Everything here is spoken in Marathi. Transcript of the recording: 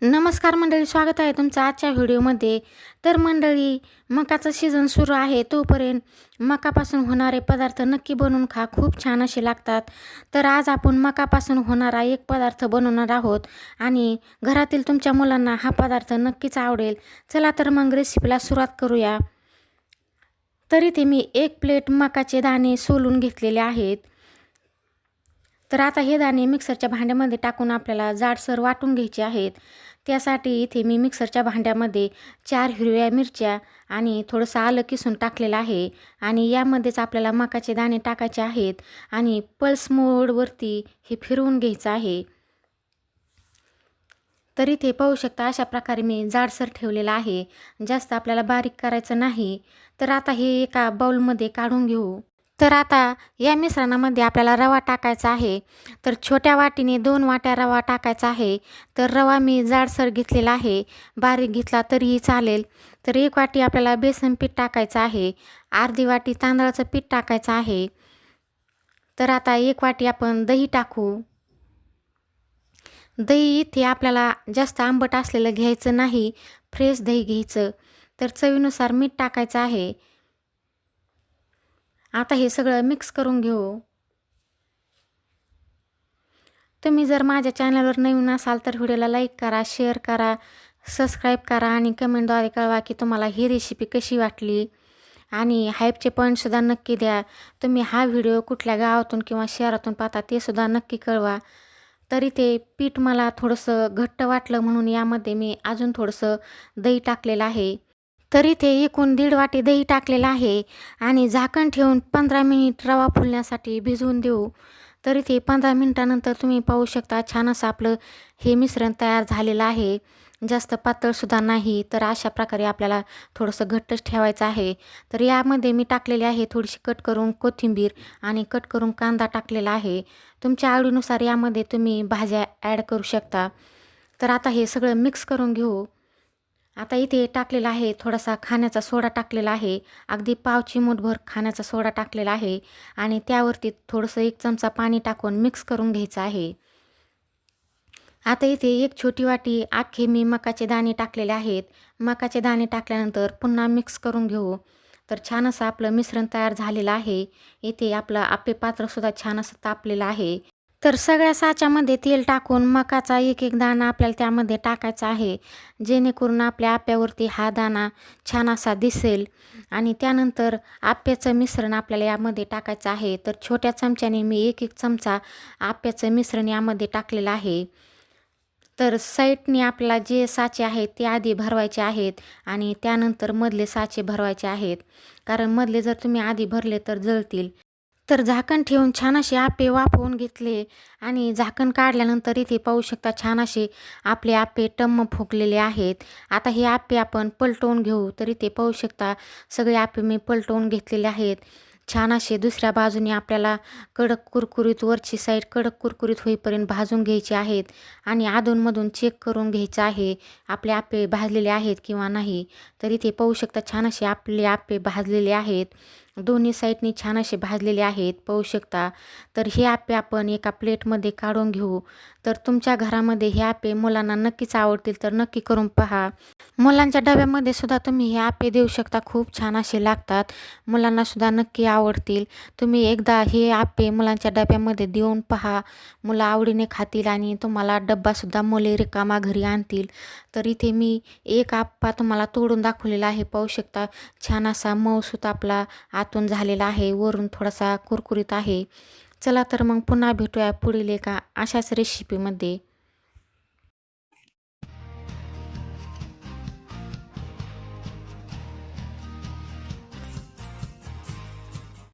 नमस्कार मंडळी, स्वागत आहे तुमचं आजच्या व्हिडिओमध्ये. तर मंडळी, मकाचं सीझन सुरू आहे, तोपर्यंत मकापासून होणारे पदार्थ नक्की बनवून खा, खूप छान असे लागतात. तर आज आपण मकापासून होणारा एक पदार्थ बनवणार आहोत आणि घरातील तुमच्या मुलांना हा पदार्थ नक्कीच आवडेल. चला तर मग रेसिपीला सुरुवात करूया. तर इथे मी 1 प्लेट मकाचे दाणे सोलून घेतलेले आहेत. तर आता हे दाणे मिक्सरच्या भांड्यामध्ये टाकून आपल्याला जाडसर वाटून घ्यायचे आहेत. त्यासाठी इथे मी मिक्सरच्या भांड्यामध्ये 4 हिरव्या मिरच्या आणि थोडंसं आलं किसून टाकलेलं आहे आणि यामध्येच आपल्याला मकाचे दाणे टाकायचे आहेत आणि पल्स मोडवरती हे फिरवून घ्यायचं आहे. तर इथे पाहू शकता, अशा प्रकारे मी जाडसर ठेवलेलं आहे. जास्त आपल्याला बारीक करायचं नाही. तर आता हे एका बाउलमध्ये काढून घेऊ. तर आता या मिश्रणामध्ये आपल्याला रवा टाकायचा आहे. तर छोट्या वाटीने 2 वाट्या रवा टाकायचा आहे. तर रवा मी जाडसर घेतलेला आहे, बारीक घेतला तरीही चालेल. तर 1 वाटी आपल्याला बेसन पीठ टाकायचं आहे, अर्धी वाटी तांदळाचं पीठ टाकायचं आहे. तर आता 1 वाटी आपण दही टाकू. दही इथे आपल्याला जास्त आंबट असलेलं घ्यायचं नाही, फ्रेश दही घ्यायचं. तर चवीनुसार मीठ टाकायचं आहे. आता हे सगळं मिक्स करून घेऊ. तुम्ही जर माझ्या चॅनलवर नवीन असाल तर व्हिडिओला लाईक करा, शेअर करा, सबस्क्राईब करा आणि कमेंटद्वारे कळवा की तुम्हाला ही रेसिपी कशी वाटली. आणि हाईपचे पॉईंटसुद्धा नक्की द्या. तुम्ही हा व्हिडिओ कुठल्या गावातून किंवा शहरातून पाहता ते सुद्धा नक्की कळवा. तर इथे पीठ मला थोडंसं घट्ट वाटलं म्हणून यामध्ये मी अजून थोडंसं दही टाकलेलं आहे. तर इथे एकूण 1.5 वाटी दही टाकलेलं आहे आणि झाकण ठेवून 15 मिनिट रवा फुलण्यासाठी भिजवून देऊ. तर इथे 15 मिनिटानंतर तुम्ही पाहू शकता, छान असं आपलं हे मिश्रण तयार झालेलं आहे. जास्त पातळसुद्धा नाही. तर अशा प्रकारे आपल्याला थोडंसं घट्टच ठेवायचं आहे. तर यामध्ये मी टाकलेली आहे थोडीशी कट करून कोथिंबीर आणि कट करून कांदा टाकलेला आहे. तुमच्या आवडीनुसार यामध्ये तुम्ही भाज्या ॲड करू शकता. तर आता हे सगळं मिक्स करून घेऊ. आता इथे टाकलेला आहे थोडासा खाण्याचा सोडा टाकलेला आहे, अगदी पाव चिमूटभर खाण्याचा सोडा टाकलेला आहे आणि त्यावरती थोडंसं 1 चमचा पाणी टाकून मिक्स करून घ्यायचं आहे. आता इथे 1 छोटी वाटी अख्खे मी मकाचे दाणे टाकलेले आहेत. मकाचे दाणे टाकल्यानंतर पुन्हा मिक्स करून घेऊ. तर छान असं आपलं मिश्रण तयार झालेलं आहे. इथे आपलं आप्पे पात्रसुद्धा छान असं तापलेलं आहे. तर सगळ्या साच्यामध्ये तेल टाकून मकाचा एक दाणा आपल्याला त्यामध्ये टाकायचा आहे, जेणेकरून आपल्या आप्यावरती हा दाणा छान असा दिसेल. आणि त्यानंतर आप्याचं मिश्रण आपल्याला यामध्ये टाकायचं आहे. तर छोट्या चमच्याने मी 1 चमचा आप्याचं मिश्रण यामध्ये टाकलेलं आहे. तर साईडने आपल्याला जे साचे आहेत ते आधी भरवायचे आहेत आणि त्यानंतर मधले साचे भरवायचे आहेत, कारण मधले जर तुम्ही आधी भरले तर जळतील. तर झाकण ठेवून छान असे आप्पे वाफवून घेतले आणि झाकण काढल्यानंतर इथे पाहू शकता, छान असे आपले आप्पे टम्म फुगलेले आहेत. आता हे आप्पे आपण पलटवून घेऊ. तर इथे पाहू शकता, सगळे आप्पे मी पलटवून घेतलेले आहेत. छान असे दुसऱ्या बाजूने आपल्याला कडक कुरकुरीत, वरची साईड कडक कुरकुरीत होईपर्यंत भाजून घ्यायचे आहेत आणि अधूनमधून चेक करून घ्यायचं आहे आपले आप्पे भाजलेले आहेत किंवा नाही. तर इथे पाहू शकता, छान असे आपले आप्पे भाजलेले आहेत. दोन्ही साईडनी छान असे भाजलेले आहेत, पाहू शकता. तर हे आप्पे आपण एका प्लेटमध्ये काढून घेऊ. तर तुमच्या घरामध्ये हे आप्पे मुलांना नक्कीच आवडतील, तर नक्की करून पहा. मुलांच्या डब्यामध्ये सुद्धा तुम्ही हे आप्पे देऊ शकता, खूप छान असे लागतात, मुलांना सुद्धा नक्की आवडतील. तुम्ही एकदा हे आप्पे मुलांच्या डब्यामध्ये देऊन पहा, मुलं आवडीने खातील आणि तुम्हाला डब्बासुद्धा मुले रिकामा घरी आणतील. तर इथे मी एक आप्पा तुम्हाला तोडून दाखवलेला आहे, पाहू शकता. छान असा मऊसूत आपला आतून झालेला आहे, वरून थोडासा कुरकुरीत आहे. चला तर मग पुन्हा भेटूया पुढील एका अशाच रेसिपीमध्ये.